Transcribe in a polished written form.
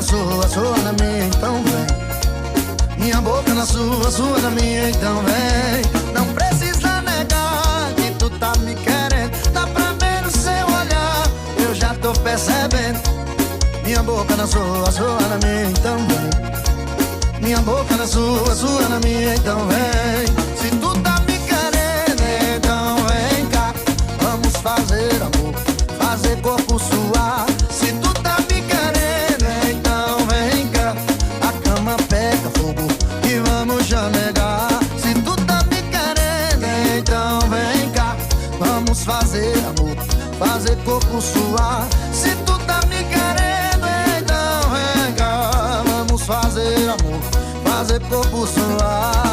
na sua, sua na minha, então vem. Minha boca na sua, sua na minha, então vem. Não precisa negar que tu tá me querendo. Dá pra ver no seu olhar, eu já tô percebendo. Minha boca na sua, sua na minha, então vem. Minha boca na sua, sua na minha, então vem. Se tu tá me querendo, então vem cá. Vamos fazer amor, fazer corpo suar. Se tu tá me querendo, então vem cá. A cama pega fogo e vamos já negar. Se tu tá me querendo, então vem cá. Vamos fazer amor, fazer corpo suar. Se tu tá me querendo, então vem cá. Vamos fazer amor, fazer corpo suar.